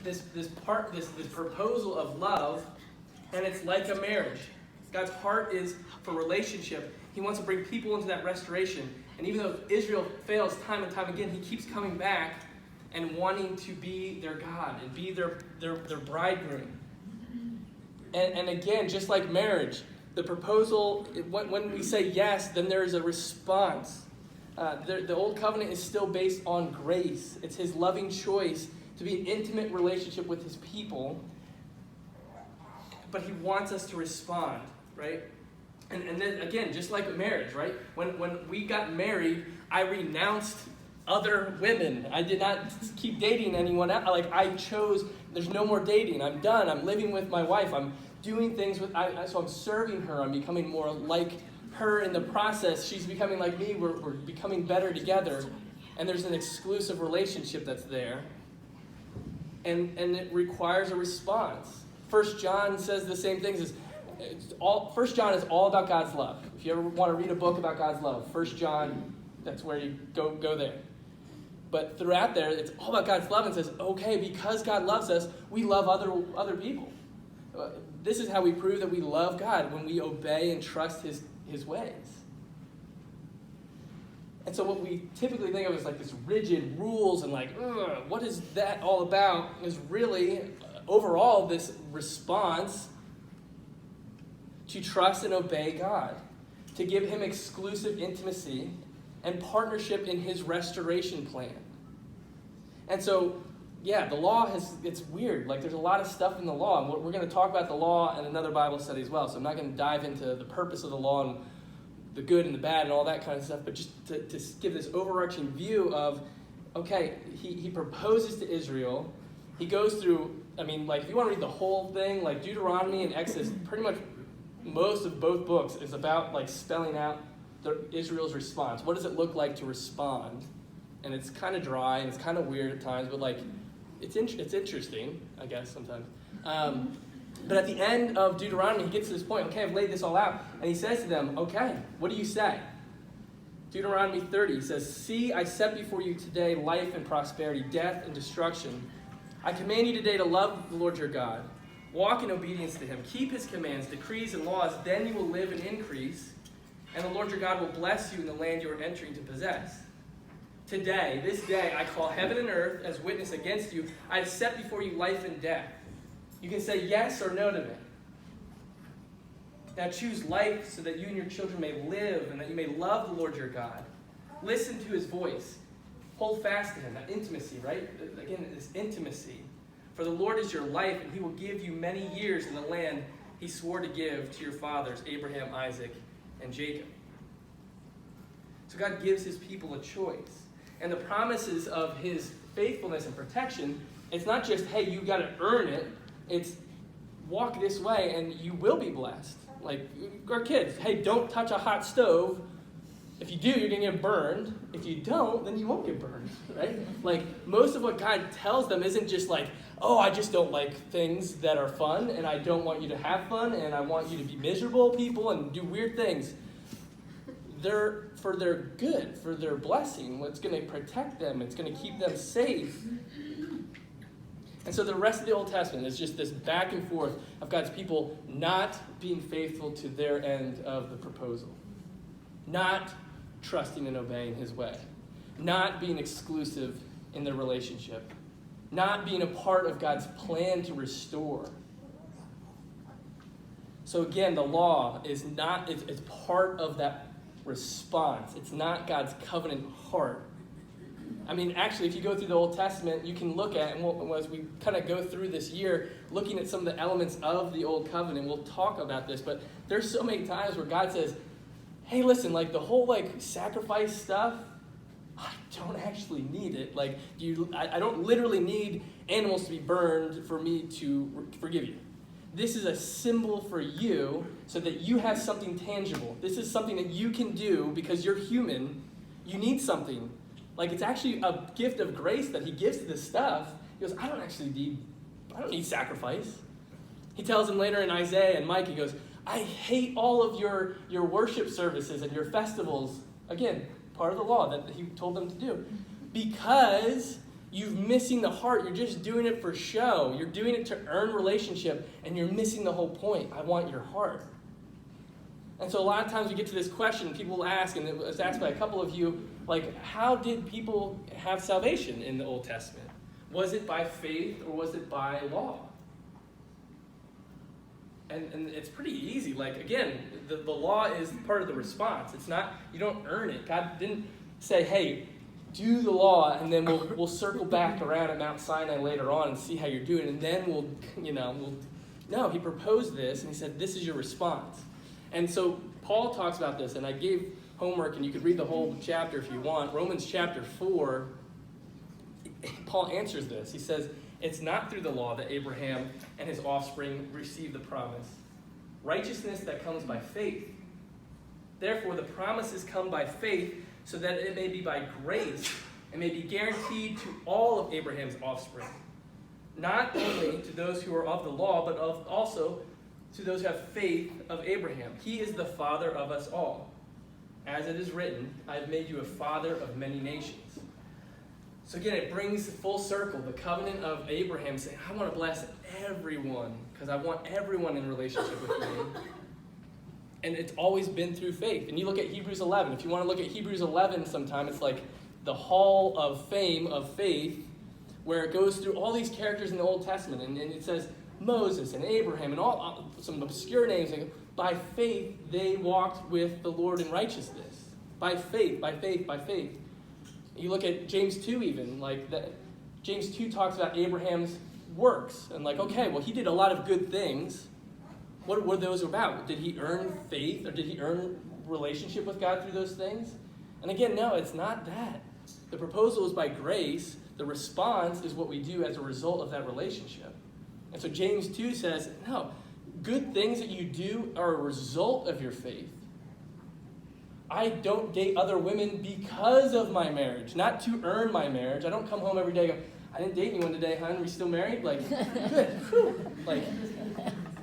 This proposal of love, and it's like a marriage. God's heart is for relationship. He wants to bring people into that restoration. And even though Israel fails time and time again, he keeps coming back and wanting to be their God and be their bridegroom. And again, just like marriage, the proposal, when we say yes, then there is a response. The old covenant is still based on grace. It's his loving choice to be in intimate relationship with his people. But he wants us to respond, right? And then again, just like a marriage, right? When we got married, I renounced other women. I did not keep dating anyone else. Like, I chose, there's no more dating. I'm done. I'm living with my wife. I'm doing things with, so I'm serving her. I'm becoming more like her in the process. She's becoming like me. We're becoming better together. And there's an exclusive relationship that's there. And it requires a response. 1 John says the same things. 1 John is all about God's love. If you ever want to read a book about God's love, 1 John, that's where you go there. But throughout there, it's all about God's love and says, okay, because God loves us, we love other people. This is how we prove that we love God, when we obey and trust his ways. And so what we typically think of as like this rigid rules and like, what is that all about, is really overall this response to trust and obey God, to give him exclusive intimacy and partnership in his restoration plan. And so, yeah, the law it's weird. Like, there's a lot of stuff in the law, and we're going to talk about the law in another Bible study as well, so I'm not going to dive into the purpose of the law and the good and the bad and all that kind of stuff, but just to give this overarching view of, okay, he proposes to Israel. He goes through, if you want to read the whole thing, like Deuteronomy and Exodus, pretty much most of both books is about like spelling out Israel's response. What does it look like to respond? And it's kind of dry and it's kind of weird at times, but like it's interesting, I guess, sometimes. But at the end of Deuteronomy, he gets to this point, okay, I've laid this all out, and he says to them, okay, what do you say? Deuteronomy 30, he says, see, I set before you today life and prosperity, death and destruction. I command you today to love the Lord your God. Walk in obedience to him. Keep his commands, decrees, and laws. Then you will live and increase. And the Lord your God will bless you in the land you are entering to possess. Today, this day, I call heaven and earth as witness against you. I have set before you life and death. You can say yes or no to me. Now choose life so that you and your children may live and that you may love the Lord your God. Listen to his voice. Hold fast to him. That intimacy, right? Again, this intimacy. For the Lord is your life, and he will give you many years in the land he swore to give to your fathers, Abraham, Isaac, and Jacob. So God gives his people a choice. And the promises of his faithfulness and protection, it's not just, hey, you got to earn it. It's walk this way and you will be blessed. Like our kids, hey, don't touch a hot stove. If you do, you're going to get burned. If you don't, then you won't get burned, right? Like, most of what God tells them isn't just like, oh, I just don't like things that are fun, and I don't want you to have fun, and I want you to be miserable people and do weird things. They're for their good, for their blessing. It's going to protect them. It's going to keep them safe. And so the rest of the Old Testament is just this back and forth of God's people not being faithful to their end of the proposal. Not trusting and obeying his way. Not being exclusive in their relationship. Not being a part of God's plan to restore. So again, the law is not, it's part of that response. It's not God's covenant heart. Actually, if you go through the Old Testament, you can look at, and as we kind of go through this year, looking at some of the elements of the Old Covenant, we'll talk about this, but there's so many times where God says, hey, listen, like the whole sacrifice stuff, I don't actually need it. I don't literally need animals to be burned for me to forgive you. This is a symbol for you so that you have something tangible. This is something that you can do because you're human. You need something. It's actually a gift of grace that he gives to this stuff. He goes, I don't need sacrifice. He tells him later in Isaiah and Mike, he goes, I hate all of your worship services and your festivals. Again, part of the law that he told them to do. because you've missing the heart. You're just doing it for show. You're doing it to earn relationship, and you're missing the whole point. I want your heart. And so a lot of times we get to this question, people will ask, and it was asked by a couple of you, like, how did people have salvation in the Old Testament? Was it by faith or was it by law? And it's pretty easy. Like, again, the law is part of the response. It's not, you don't earn it. God didn't say, hey, do the law, and then we'll circle back around at Mount Sinai later on and see how you're doing, and then no, he proposed this, and he said, this is your response. And so Paul talks about this, and I gave homework, and you could read the whole chapter if you want. Romans chapter 4, Paul answers this. He says, it's not through the law that Abraham and his offspring received the promise. Righteousness that comes by faith. Therefore, the promises come by faith, so that it may be by grace and may be guaranteed to all of Abraham's offspring. Not only to those who are of the law, but also to those who have faith of Abraham. He is the father of us all. As it is written, I have made you a father of many nations. So again, it brings full circle the covenant of Abraham saying, I want to bless everyone because I want everyone in relationship with me. And it's always been through faith. And you look at Hebrews 11. If you want to look at Hebrews 11 sometime, it's like the hall of fame of faith where it goes through all these characters in the Old Testament. And it says Moses and Abraham and all some obscure names. By faith, they walked with the Lord in righteousness. By faith, by faith, by faith. You look at James 2 even, like that. James 2 talks about Abraham's works. And like, okay, well, he did a lot of good things. What were those about? Did he earn faith or did he earn relationship with God through those things? And again, no, it's not that. The proposal is by grace. The response is what we do as a result of that relationship. And so James 2 says, no, good things that you do are a result of your faith. I don't date other women because of my marriage, not to earn my marriage. I don't come home every day and go, I didn't date anyone today, hon. Are we still married? Like, good. Whew. Like,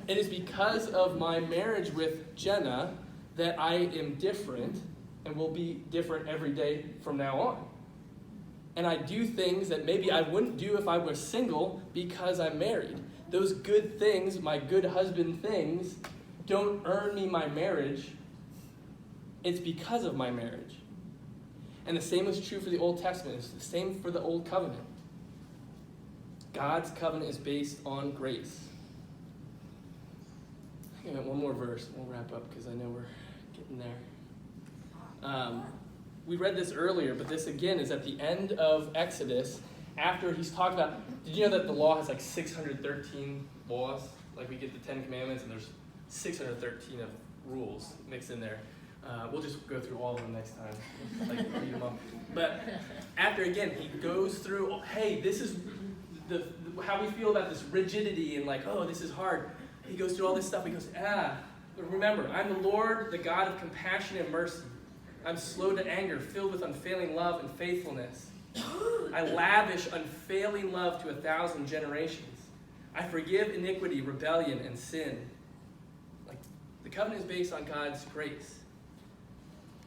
it is because of my marriage with Jenna that I am different and will be different every day from now on. And I do things that maybe I wouldn't do if I was single because I'm married. Those good things, my good husband things, don't earn me my marriage. It's because of my marriage. And the same is true for the Old Testament. It's the same for the Old Covenant. God's covenant is based on grace. I got one more verse. We'll wrap up because I know we're getting there. We read this earlier, but this again is at the end of Exodus after he's talked about, did you know that the law has like 613 laws? Like we get the 10 Commandments and there's 613 of rules mixed in there. We'll just go through all of them next time. Like read them all. But after again, he goes through, hey, this is the how we feel about this rigidity and like, oh, this is hard. He goes through all this stuff. He goes, remember, I'm the Lord, the God of compassion and mercy. I'm slow to anger, filled with unfailing love and faithfulness. I lavish unfailing love to 1,000 generations. I forgive iniquity, rebellion, and sin. Like the covenant is based on God's grace.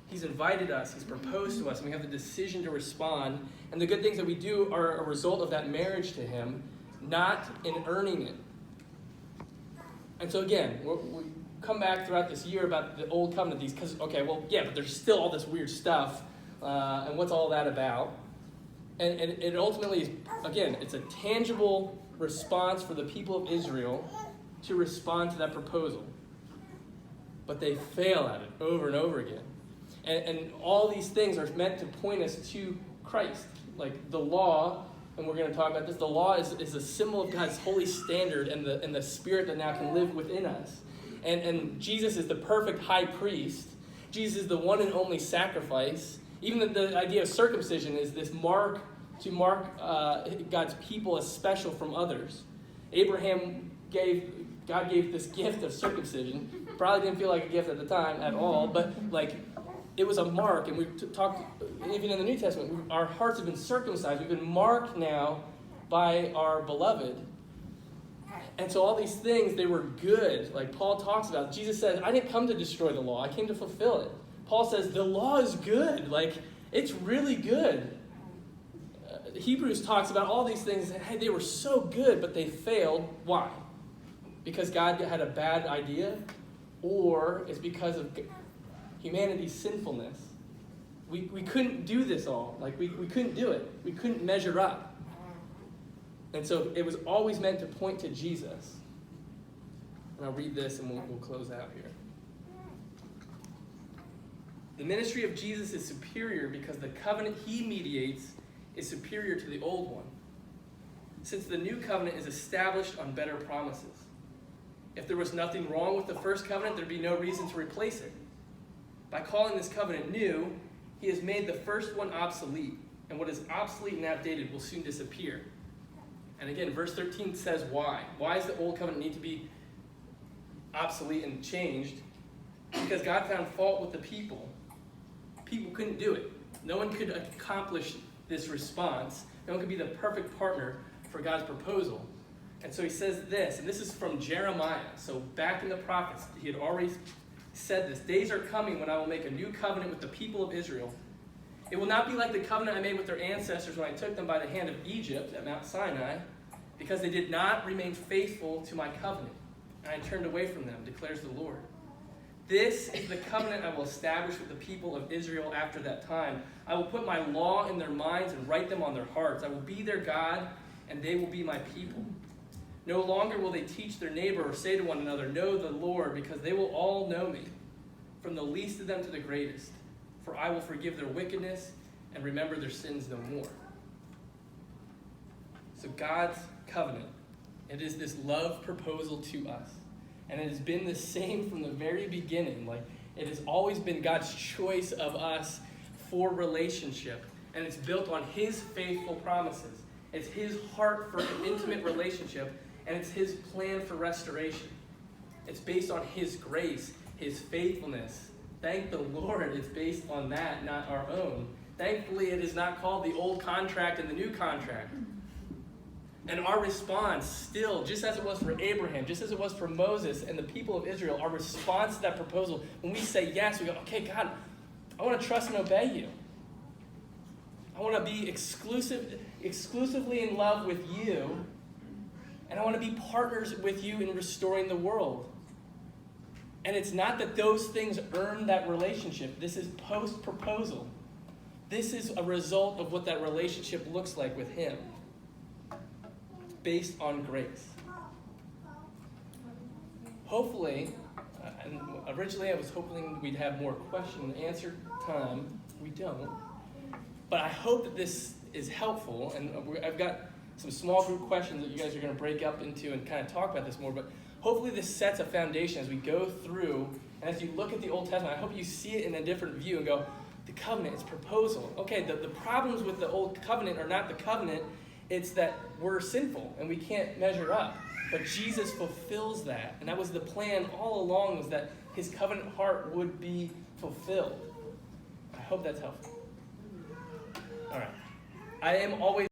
He's invited us, he's proposed to us, and we have the decision to respond. And the good things that we do are a result of that marriage to him, not in earning it. And so again, we come back throughout this year about the Old Covenant, because, okay, well, yeah, but there's still all this weird stuff, and what's all that about? And it ultimately is, again, it's a tangible response for the people of Israel to respond to that proposal. But they fail at it over and over again. And all these things are meant to point us to Christ. Like the law, and we're going to talk about this, the law is a symbol of God's holy standard and the spirit that now can live within us. And Jesus is the perfect high priest. Jesus is the one and only sacrifice. Even the idea of circumcision is this mark to mark God's people as special from others. God gave this gift of circumcision. Probably didn't feel like a gift at the time at all, but like it was a mark. And we talked, even in the New Testament, our hearts have been circumcised. We've been marked now by our beloved. And so all these things, they were good. Like Paul talks about. Jesus said, I didn't come to destroy the law. I came to fulfill it. Paul says, the law is good. Like, it's really good. Hebrews talks about all these things. Hey, they were so good, but they failed. Why? Because God had a bad idea? Or it's because of humanity's sinfulness? We couldn't do this all. Like, we couldn't do it. We couldn't measure up. And so it was always meant to point to Jesus. And I'll read this and we'll close out here. The ministry of Jesus is superior because the covenant he mediates is superior to the old one, since the new covenant is established on better promises. If there was nothing wrong with the first covenant, there'd be no reason to replace it. By calling this covenant new, he has made the first one obsolete, and what is obsolete and outdated will soon disappear. And again, verse 13 says why. Why does the old covenant need to be obsolete and changed? Because God found fault with the people. People couldn't do it. No one could accomplish this response. No one could be the perfect partner for God's proposal. And so he says this, and this is from Jeremiah. So back in the prophets, he had already said this. Days are coming when I will make a new covenant with the people of Israel. It will not be like the covenant I made with their ancestors when I took them by the hand of Egypt at Mount Sinai, because they did not remain faithful to my covenant, and I turned away from them, declares the Lord. This is the covenant I will establish with the people of Israel after that time. I will put my law in their minds and write them on their hearts. I will be their God, and they will be my people. No longer will they teach their neighbor or say to one another, know the Lord, because they will all know me, from the least of them to the greatest. For I will forgive their wickedness and remember their sins no more. So God's covenant, it is this love proposal to us. And it has been the same from the very beginning. Like, it has always been God's choice of us for relationship. And it's built on his faithful promises. It's his heart for an intimate relationship. And it's his plan for restoration. It's based on his grace, his faithfulness. Thank the Lord it's based on that, not our own. Thankfully, it is not called the old contract and the new contract. And our response still, just as it was for Abraham, just as it was for Moses and the people of Israel, our response to that proposal, when we say yes, we go, okay, God, I want to trust and obey you. I want to be exclusively in love with you, and I want to be partners with you in restoring the world. And it's not that those things earn that relationship. This is post-proposal. This is a result of what that relationship looks like with him, based on grace. Hopefully, and originally I was hoping we'd have more question and answer time. We don't. But I hope that this is helpful, and I've got some small group questions that you guys are going to break up into and kind of talk about this more, but hopefully this sets a foundation as we go through, and as you look at the Old Testament, I hope you see it in a different view and go, the covenant, it's proposal. Okay, the problems with the Old Covenant are not the covenant, it's that we're sinful and we can't measure up. But Jesus fulfills that. And that was the plan all along, was that his covenant heart would be fulfilled. I hope that's helpful. All right. I am always